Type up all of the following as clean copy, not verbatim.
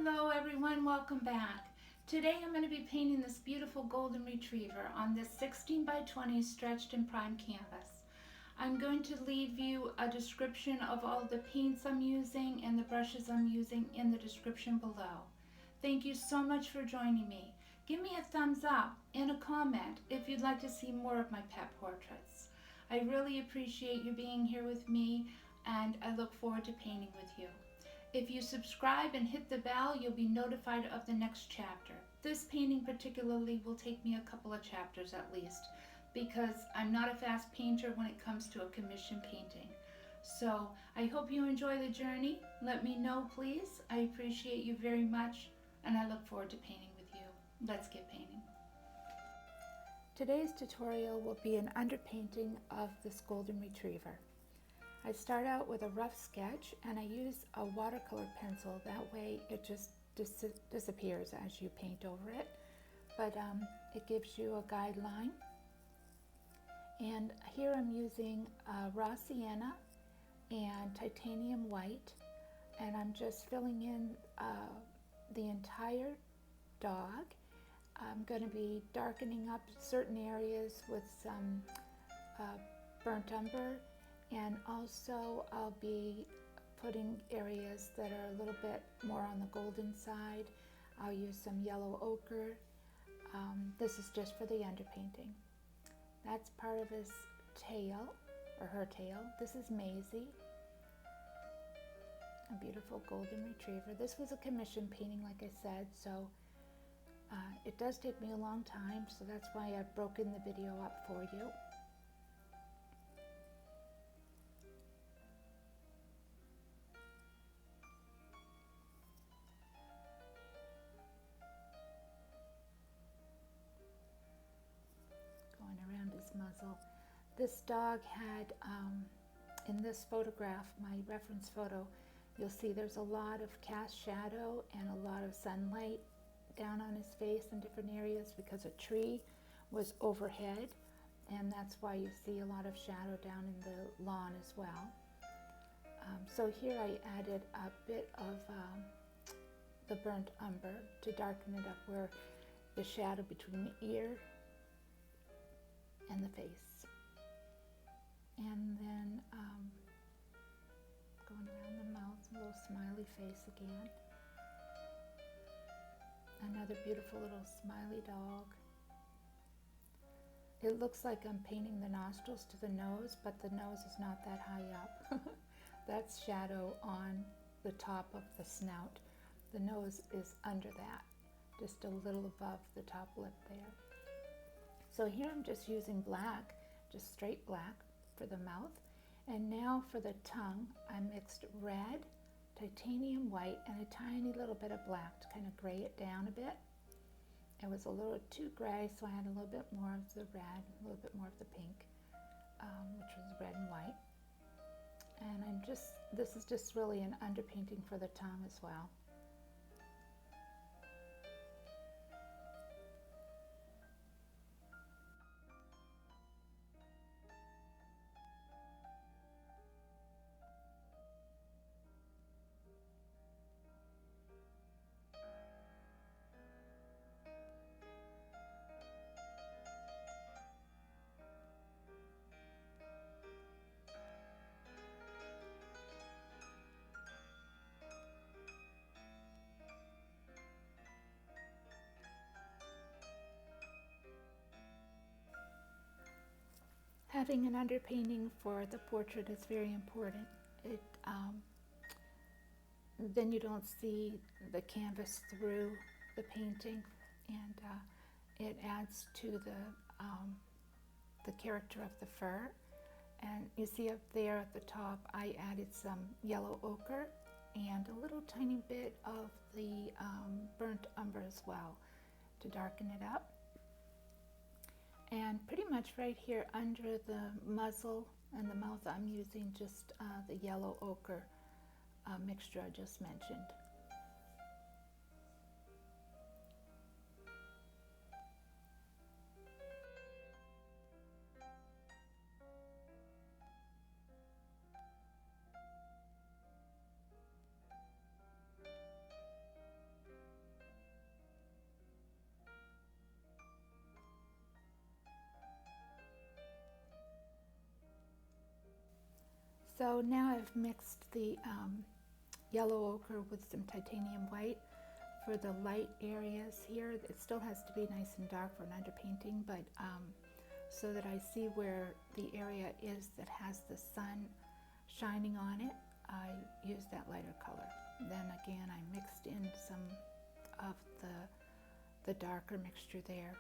Hello everyone, welcome back. Today I'm going to be painting this beautiful golden retriever on this 16 by 20 stretched and prime canvas. I'm going to leave you a description of all the paints I'm using and the brushes I'm using in the description below. Thank you so much for joining me. Give me a thumbs up and a comment if you'd like to see more of my pet portraits. I really appreciate you being here with me, and I look forward to painting with you. If you subscribe and hit the bell, you'll be notified of the next chapter. This painting particularly will take me a couple of chapters at least, because I'm not a fast painter when it comes to a commission painting. So I hope you enjoy the journey. Let me know, please. I appreciate you very much, and I look forward to painting with you. Let's get painting. Today's tutorial will be an underpainting of this golden retriever. I start out with a rough sketch and I use a watercolor pencil. That way it just disappears as you paint over it. But it gives you a guideline. And here I'm using raw sienna and titanium white. And I'm just filling in the entire dog. I'm going to be darkening up certain areas with some burnt umber. And also I'll be putting areas that are a little bit more on the golden side. I'll use some yellow ochre. This is just for the underpainting. That's part of his tail, or her tail. This is Maisie, a beautiful golden retriever. This was a commission painting, like I said, so it does take me a long time, so that's why I've broken the video up for you. Around his muzzle. This dog had, in this photograph, my reference photo, you'll see there's a lot of cast shadow and a lot of sunlight down on his face in different areas because a tree was overhead, and that's why you see a lot of shadow down in the lawn as well. So here I added a bit of the burnt umber to darken it up where the shadow between the ear and the face. And then going around the mouth, a little smiley face again. Another beautiful little smiley dog. It looks like I'm painting the nostrils to the nose, but the nose is not that high up. That's shadow on the top of the snout. The nose is under that, just a little above the top lip there. So here I'm just using black, just straight black for the mouth. And now for the tongue, I mixed red, titanium white, and a tiny little bit of black to kind of gray it down a bit. It was a little too gray, so I had a little bit more of the red, a little bit more of the pink, which was red and white. And this is just really an underpainting for the tongue as well. Having an underpainting for the portrait is very important. Then you don't see the canvas through the painting, and it adds to the character of the fur. And you see up there at the top, I added some yellow ochre and a little tiny bit of the burnt umber as well to darken it up. And pretty much right here under the muzzle and the mouth, I'm using just the yellow ochre mixture I just mentioned. So now I've mixed the yellow ochre with some titanium white for the light areas here. It still has to be nice and dark for an underpainting, but so that I see where the area is that has the sun shining on it, I use that lighter color. Then again, I mixed in some of the darker mixture there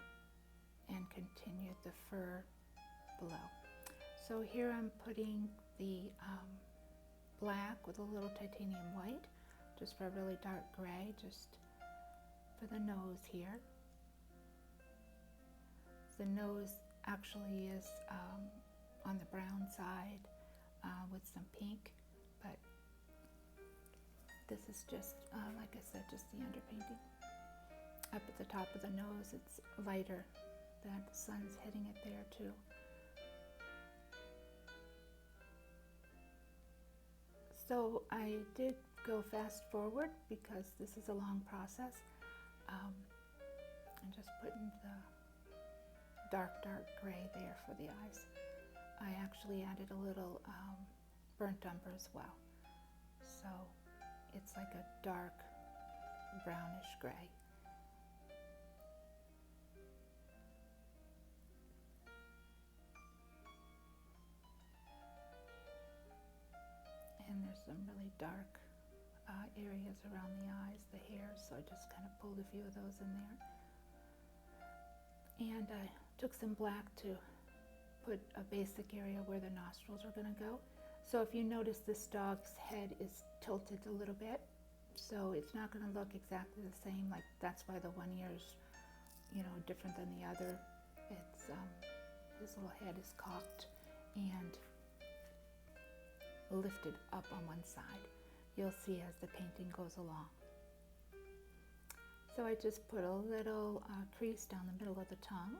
and continued the fur below. So here I'm putting the black with a little titanium white, just for a really dark gray, just for the nose here. The nose actually is on the brown side with some pink, but this is just, like I said, just the underpainting. Up at the top of the nose, it's lighter. That sun's hitting it there too. So I did go fast forward because this is a long process. I'm just putting the dark gray there for the eyes. I actually added a little burnt umber as well. So it's like a dark brownish gray. And there's some really dark areas around the eyes, the hair, so I just kind of pulled a few of those in there. And I took some black to put a basic area where the nostrils are going to go. So if you notice, this dog's head is tilted a little bit, so it's not going to look exactly the same. Like, that's why the one ear is, different than the other. It's his little head is cocked and lifted up on one side. You'll see as the painting goes along. So I just put a little crease down the middle of the tongue.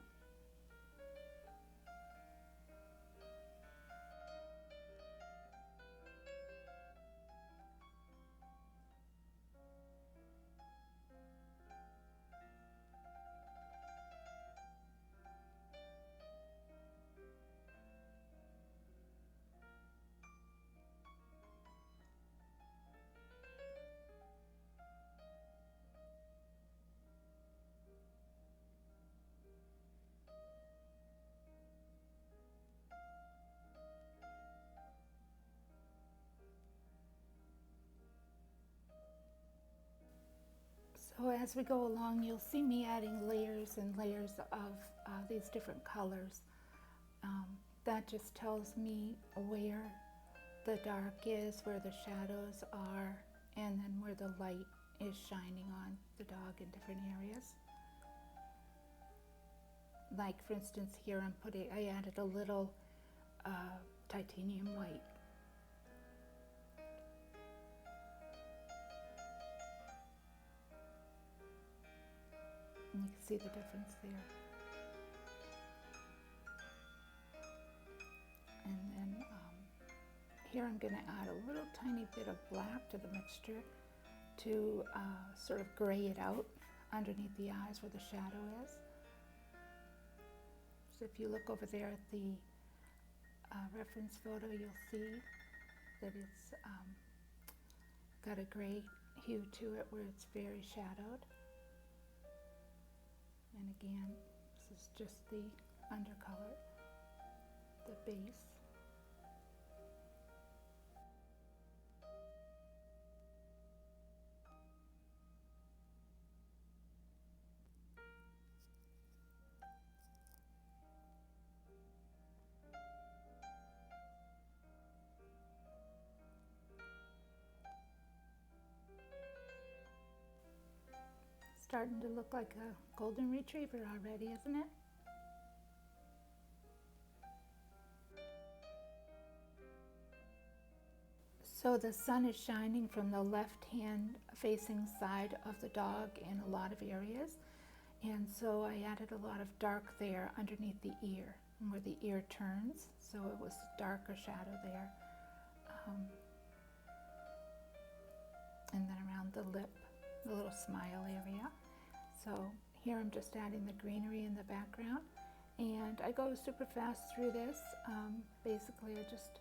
So as we go along, you'll see me adding layers and layers of these different colors. That just tells me where the dark is, where the shadows are, and then where the light is shining on the dog in different areas. Like, for instance, here I added a little titanium white. And you can see the difference there. And then here I'm going to add a little tiny bit of black to the mixture to sort of gray it out underneath the eyes where the shadow is. So if you look over there at the reference photo, you'll see that it's got a gray hue to it where it's very shadowed. And again, this is just the undercolor, the base. Starting to look like a golden retriever already, isn't it? So the sun is shining from the left-hand facing side of the dog in a lot of areas. And so I added a lot of dark there underneath the ear, where the ear turns. So it was darker shadow there. And then around the lip, the little smile area. So here I'm just adding the greenery in the background, and I go super fast through this. Basically I just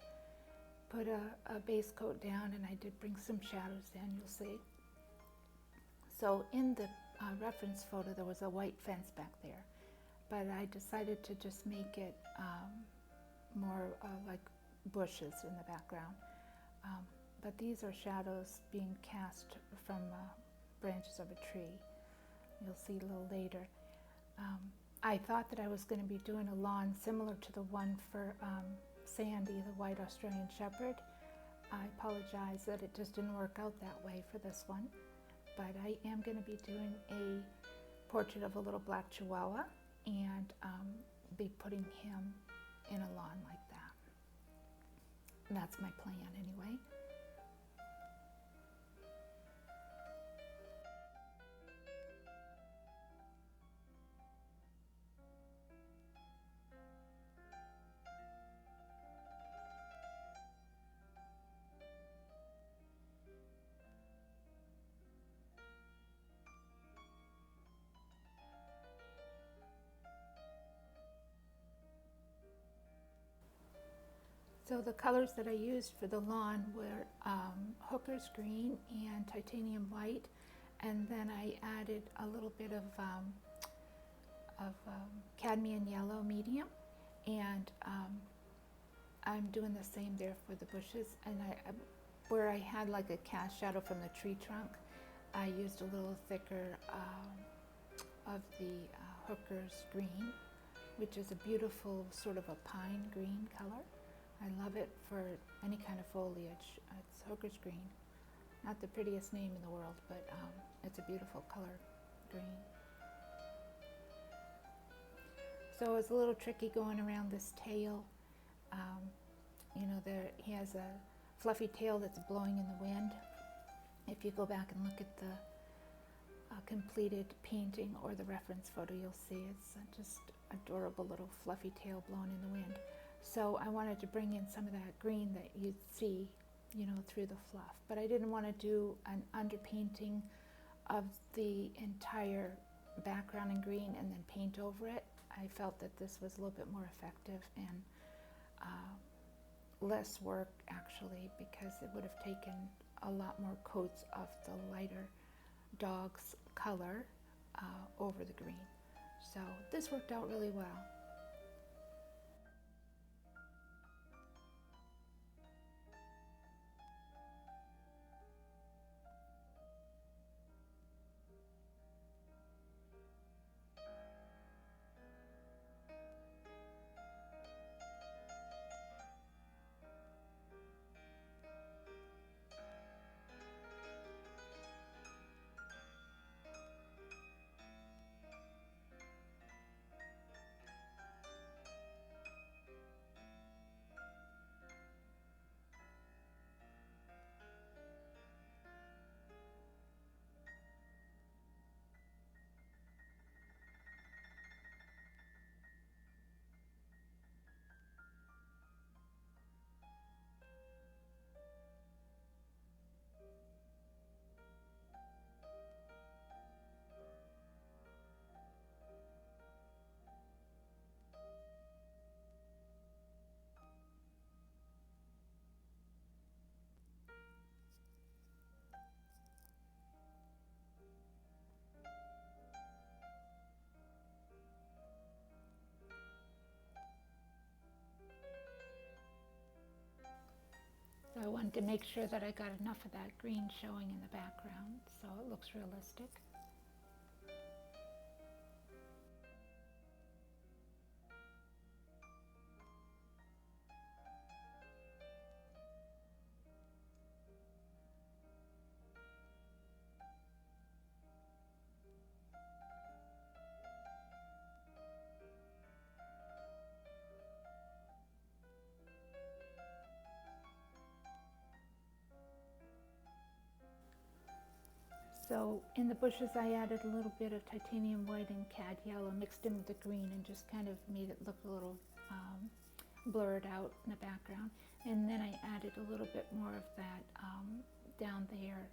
put a base coat down, and I did bring some shadows in, you'll see. So in the reference photo there was a white fence back there, but I decided to just make it more like bushes in the background. But these are shadows being cast from branches of a tree. You'll see a little later. I thought that I was going to be doing a lawn similar to the one for Sandy, the white Australian Shepherd. I apologize that it just didn't work out that way for this one, but I am going to be doing a portrait of a little black Chihuahua and be putting him in a lawn like that. And that's my plan anyway. So the colors that I used for the lawn were Hooker's green and titanium white, and then I added a little bit of cadmium yellow medium, and I'm doing the same there for the bushes. And where I had like a cast shadow from the tree trunk, I used a little thicker of the Hooker's green, which is a beautiful sort of a pine green color. I love it for any kind of foliage. It's Hooker's green. Not the prettiest name in the world, but it's a beautiful color green. So it's a little tricky going around this tail. You know, he has a fluffy tail that's blowing in the wind. If you go back and look at the completed painting or the reference photo, you'll see it's just adorable little fluffy tail blowing in the wind. So I wanted to bring in some of that green that you'd see, you know, through the fluff. But I didn't want to do an underpainting of the entire background in green and then paint over it. I felt that this was a little bit more effective and less work actually, because it would have taken a lot more coats of the lighter dog's color over the green. So this worked out really well. So I wanted to make sure that I got enough of that green showing in the background so it looks realistic. So in the bushes I added a little bit of titanium white and cad yellow mixed in with the green and just kind of made it look a little blurred out in the background. And then I added a little bit more of that down there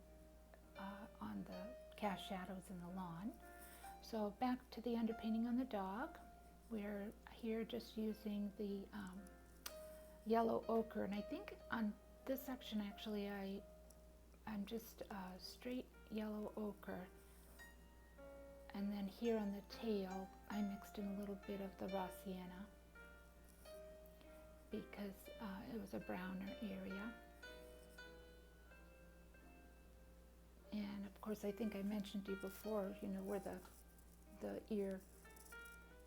on the cast shadows in the lawn. So back to the underpainting on the dog. We're here just using the yellow ochre, and I think on this section actually I'm just straight yellow ochre, and then here on the tail I mixed in a little bit of the raw sienna because it was a browner area. And of course, I think I mentioned to you before, you know, where the ear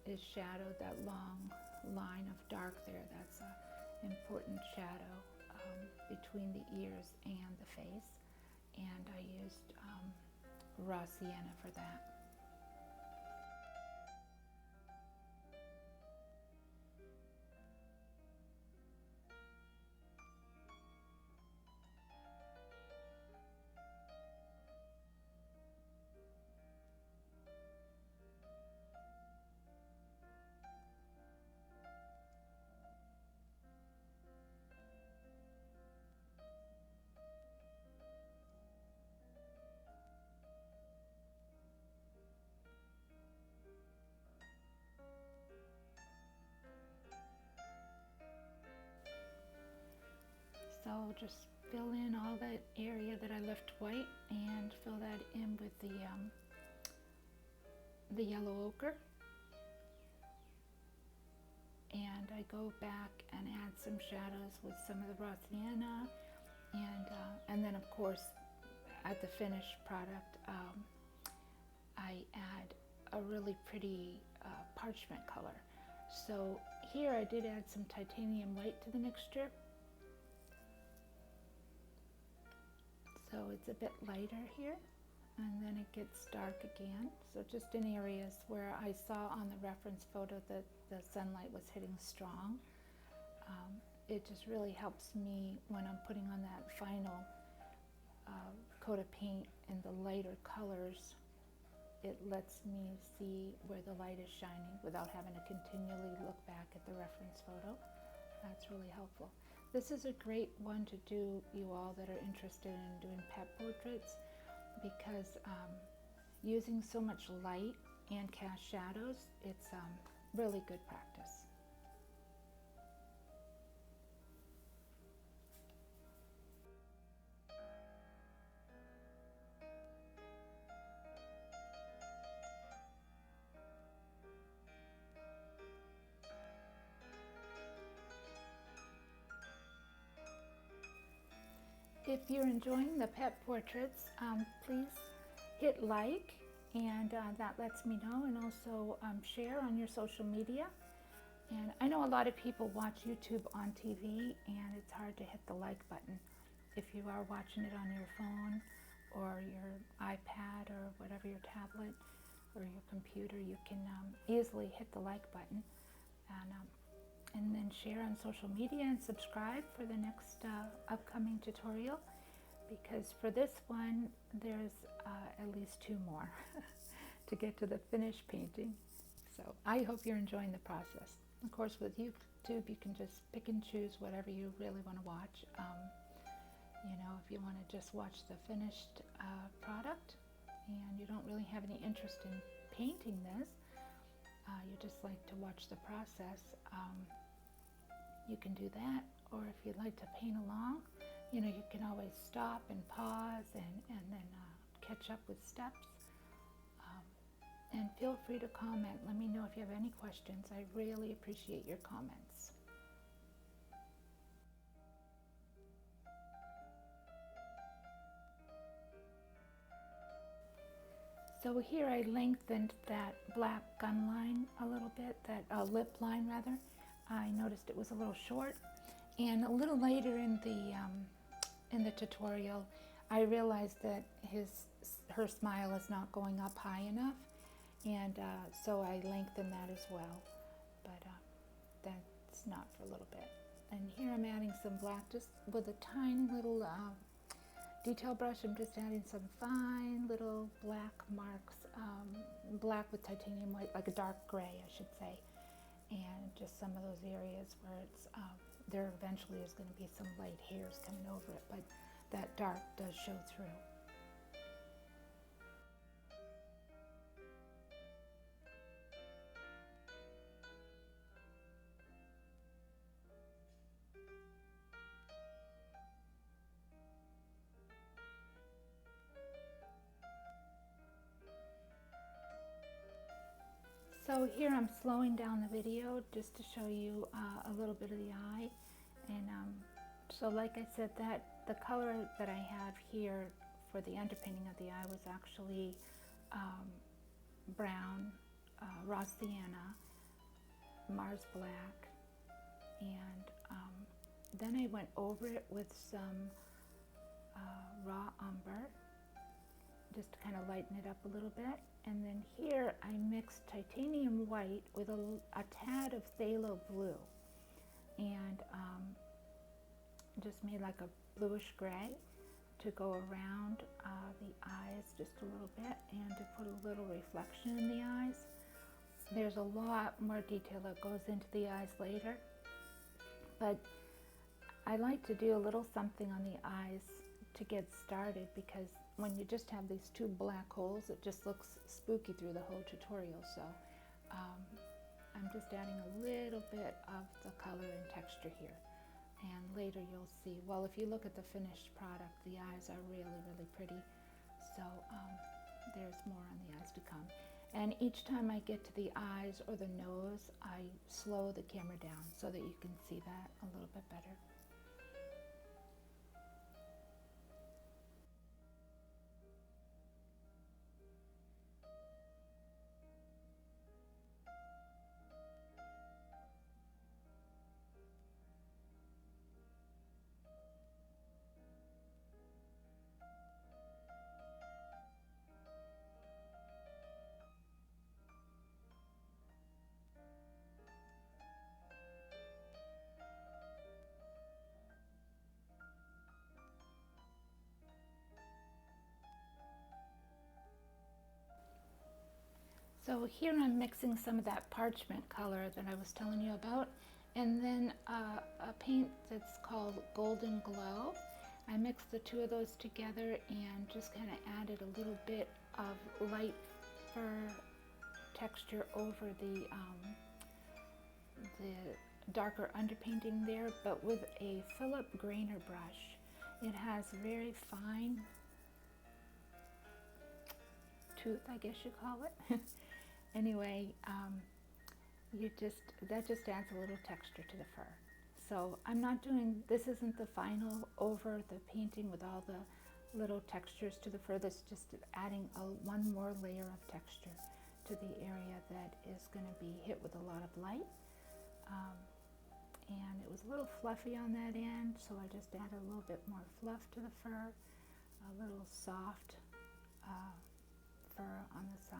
is shadowed, that long line of dark there, that's an important shadow between the ears and the face. And I used raw sienna for that. So just fill in all that area that I left white and fill that in with the yellow ochre. And I go back and add some shadows with some of the raw sienna, and then of course at the finished product I add a really pretty parchment color. So here I did add some titanium white to the mixture. So it's a bit lighter here, and then it gets dark again. So just in areas where I saw on the reference photo that the sunlight was hitting strong. It just really helps me when I'm putting on that final coat of paint in the lighter colors. It lets me see where the light is shining without having to continually look back at the reference photo. That's really helpful. This is a great one to do, you all that are interested in doing pet portraits, because using so much light and cast shadows, it's really good practice. If you're enjoying the pet portraits, please hit like, and that lets me know, and also share on your social media. And I know a lot of people watch YouTube on TV, and it's hard to hit the like button. If you are watching it on your phone or your iPad or whatever, your tablet or your computer, you can easily hit the like button, and then share on social media and subscribe for the next upcoming tutorial, because for this one there's at least 2 more to get to the finished painting. So I hope you're enjoying the process. Of course, with YouTube you can just pick and choose whatever you really want to watch. You know, if you want to just watch the finished product and you don't really have any interest in painting this, you just like to watch the process, you can do that. Or if you'd like to paint along, you know, you can always stop and pause and then catch up with steps. And feel free to comment. Let me know if you have any questions. I really appreciate your comments. So here I lengthened that black gun line a little bit, that lip line rather. I noticed it was a little short, and a little later in the tutorial I realized that her smile is not going up high enough, and so I lengthened that as well, but that's not for a little bit. And here I'm adding some black, just with a tiny little detail brush. I'm just adding some fine little black marks, black with titanium white, like a dark gray I should say, and just some of those areas where it's there eventually is going to be some light hairs coming over it, but that dark does show through. So here I'm slowing down the video just to show you a little bit of the eye. And so like I said, that the color that I have here for the underpainting of the eye was actually brown, raw sienna, Mars black, and then I went over it with some raw umber just to kind of lighten it up a little bit. And then here I mixed titanium white with a tad of phthalo blue, and just made like a bluish gray to go around the eyes just a little bit, and to put a little reflection in the eyes. There's a lot more detail that goes into the eyes later, but I like to do a little something on the eyes to get started, because when you just have these two black holes, it just looks spooky through the whole tutorial. So I'm just adding a little bit of the color and texture here. And later you'll see, well, if you look at the finished product, the eyes are really, really pretty. So there's more on the eyes to come. And each time I get to the eyes or the nose, I slow the camera down so that you can see that a little bit better. So here I'm mixing some of that parchment color that I was telling you about, and then a paint that's called Golden Glow. I mixed the two of those together and just kind of added a little bit of light fur texture over the darker underpainting there, but with a Philip Grainier brush. It has very fine tooth, I guess you call it. Anyway, that just adds a little texture to the fur. So I'm not doing, this isn't the final over the painting with all the little textures to the fur. This is just adding one more layer of texture to the area that is going to be hit with a lot of light. And it was a little fluffy on that end, so I just added a little bit more fluff to the fur, a little soft fur on the side.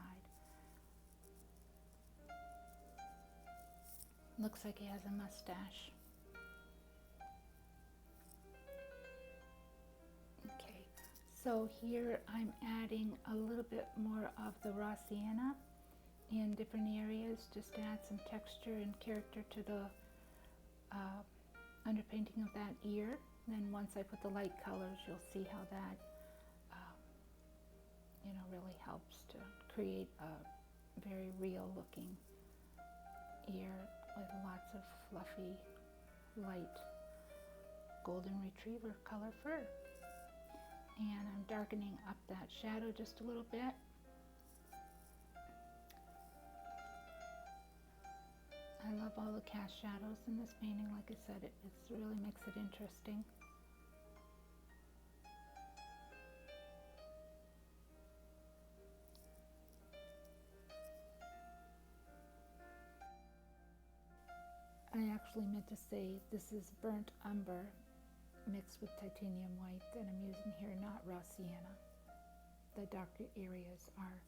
Looks like he has a mustache. Okay, so here I'm adding a little bit more of the raw sienna in different areas, just to add some texture and character to the underpainting of that ear. Then once I put the light colors, you'll see how that really helps to create a very real looking ear with lots of fluffy, light golden retriever color fur. And I'm darkening up that shadow just a little bit. I love all the cast shadows in this painting. Like I said, it really makes it interesting. I actually meant to say this is burnt umber mixed with titanium white that I'm using here, not raw sienna. The darker areas are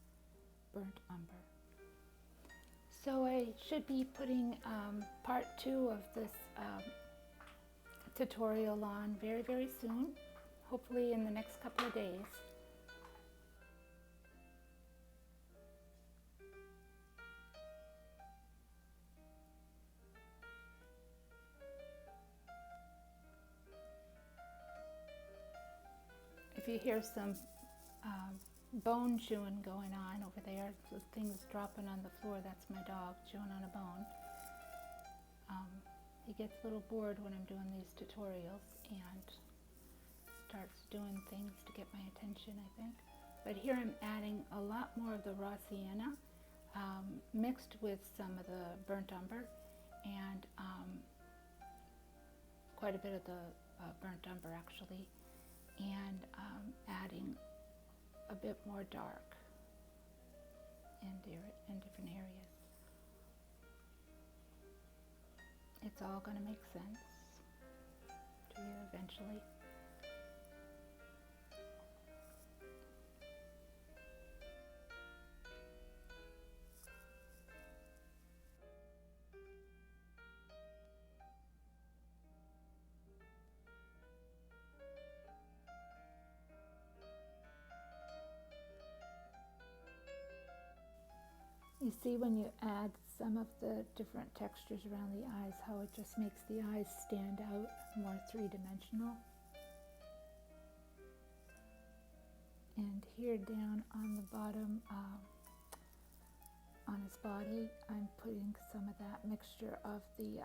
burnt umber. So I should be putting part 2 of this tutorial on very, very soon, hopefully in the next couple of days. If you hear some bone chewing going on over there, the thing's dropping on the floor, that's my dog chewing on a bone. He gets a little bored when I'm doing these tutorials and starts doing things to get my attention, I think. But here I'm adding a lot more of the raw sienna mixed with some of the burnt umber and quite a bit of the burnt umber actually, and adding a bit more dark in different areas. It's all going to make sense to you eventually. You see when you add some of the different textures around the eyes, how it just makes the eyes stand out more three-dimensional. And here down on the bottom, on his body, I'm putting some of that mixture of the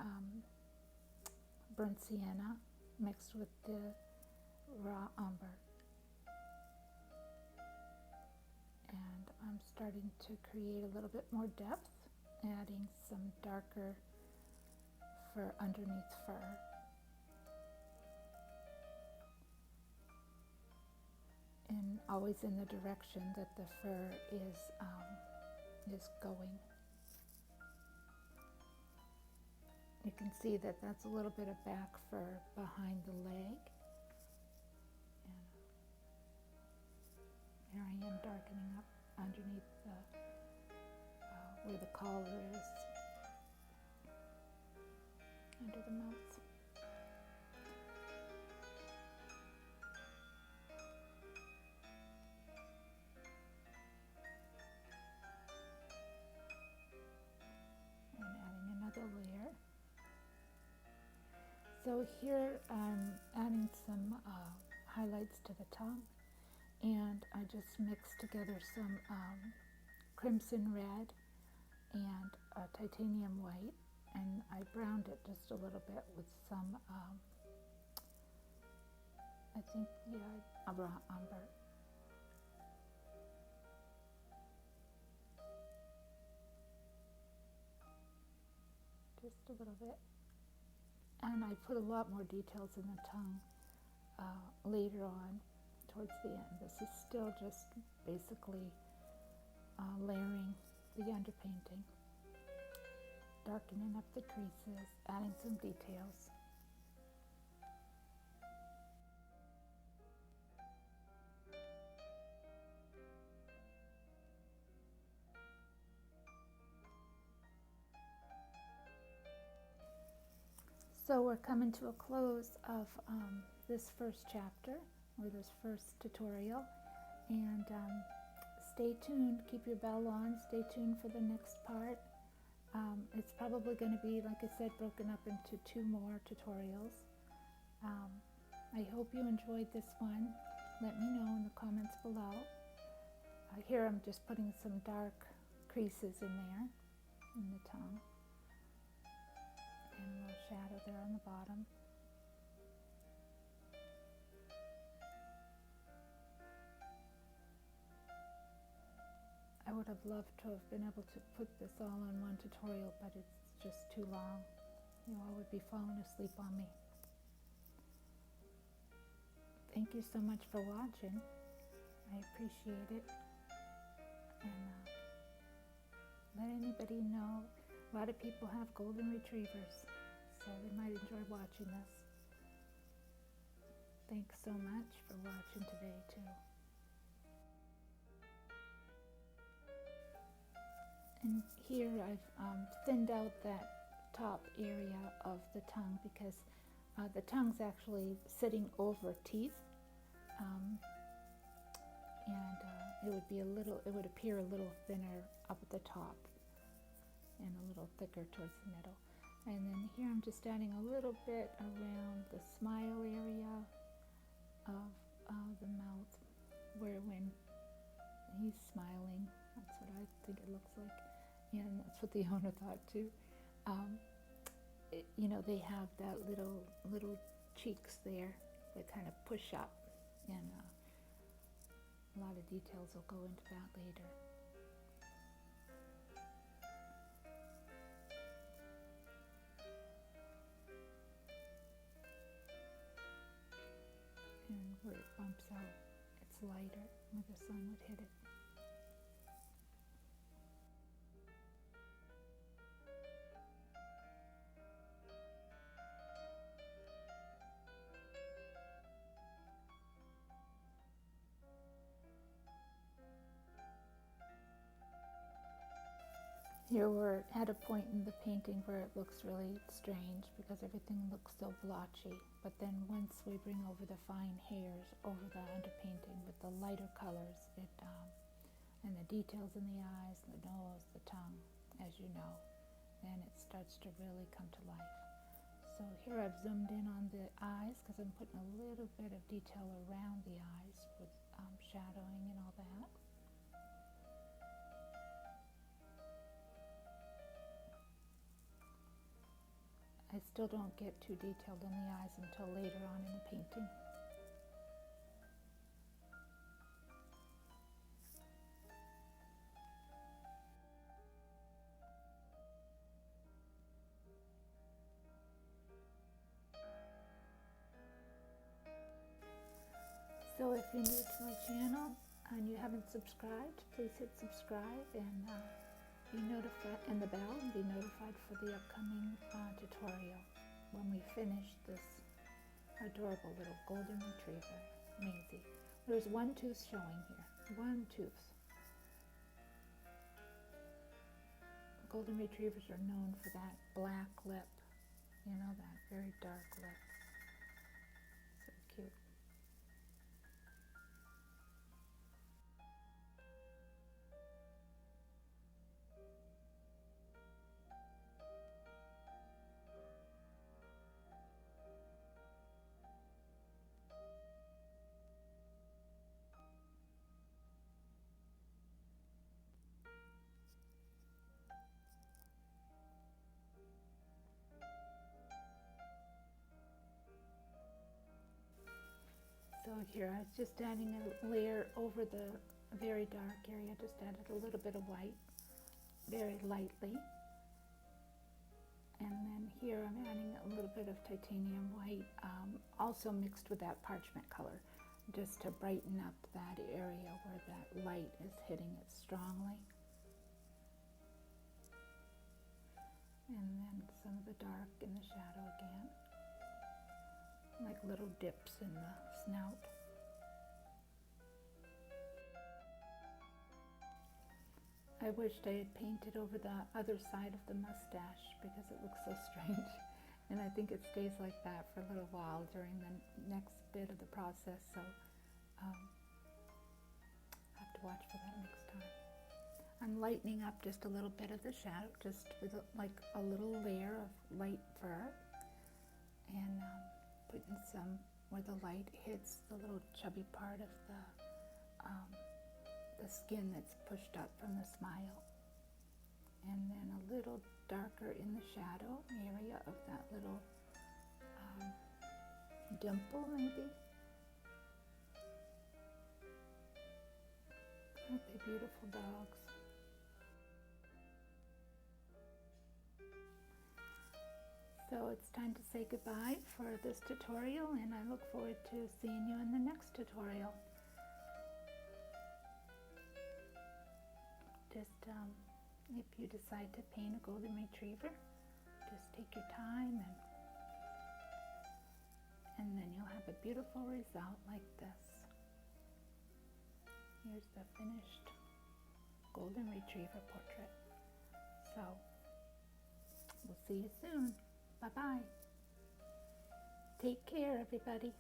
burnt sienna mixed with the raw umber. And I'm starting to create a little bit more depth, adding some darker fur underneath fur. And always in the direction that the fur is going. You can see that that's a little bit of back fur behind the leg. Here I am darkening up underneath where the collar is, under the mouth. And adding another layer. So here I'm adding some highlights to the tongue. And I just mixed together some crimson red and titanium white, and I browned it just a little bit with some, I think, yeah, raw umber. Just a little bit. And I put a lot more details in the tongue later on. Towards the end. This is still just basically layering the underpainting, darkening up the creases, adding some details. So we're coming to a close of this first chapter, or this first tutorial, and stay tuned, keep your bell on, stay tuned for the next part. It's probably going to be, like I said, broken up into 2 more tutorials. I hope you enjoyed this one. Let me know in the comments below. Here I'm just putting some dark creases in there, in the tongue, and a little shadow there on the bottom. I would have loved to have been able to put this all in one tutorial, but it's just too long. You all would be falling asleep on me. Thank you so much for watching. I appreciate it. And let anybody know. A lot of people have golden retrievers, so they might enjoy watching this. Thanks so much for watching today, too. And here I've thinned out that top area of the tongue because the tongue's actually sitting over teeth, and it would appear a little thinner up at the top and a little thicker towards the middle. And then here I'm just adding a little bit around the smile area of the mouth, where when he's smiling, that's what I think it looks like. And that's what the owner thought too. You know, they have that little cheeks there that kind of push up, and a lot of details will go into that later. where it bumps out. It's lighter where the sun would hit it. Here we're at a point in the painting where it looks really strange because everything looks so blotchy. But then once we bring over the fine hairs over the underpainting with the lighter colors, and the details in the eyes, the nose, the tongue, as you know, then it starts to really come to life. So here I've zoomed in on the eyes because I'm putting a little bit of detail around the eyes with shadowing and all that. I still don't get too detailed in the eyes until later on in the painting. So if you're new to my channel and you haven't subscribed, please hit subscribe and be notified, and the bell, and be notified for the upcoming tutorial when we finish this adorable little golden retriever, Maisie. There's one tooth showing here, one tooth. Golden retrievers are known for that black lip, you know, that very dark lip. So cute. So here I was just adding a layer over the very dark area, just added a little bit of white, very lightly. And then here I'm adding a little bit of titanium white, also mixed with that parchment color, just to brighten up that area where that light is hitting it strongly. And then some of the dark in the shadow again, like little dips in the snout. I wished I had painted over the other side of the mustache because it looks so strange. And I think it stays like that for a little while during the next bit of the process, so I'll have to watch for that next time. I'm lightening up just a little bit of the shadow, just with like a little layer of light fur, and putting some where the light hits the little chubby part of the skin that's pushed up from the smile, and then a little darker in the shadow area of that little dimple, maybe. Aren't they beautiful dogs? So it's time to say goodbye for this tutorial, and I look forward to seeing you in the next tutorial. Just if you decide to paint a golden retriever, just take your time, and then you'll have a beautiful result like this. Here's the finished golden retriever portrait. So we'll see you soon. Bye-bye. Take care, everybody.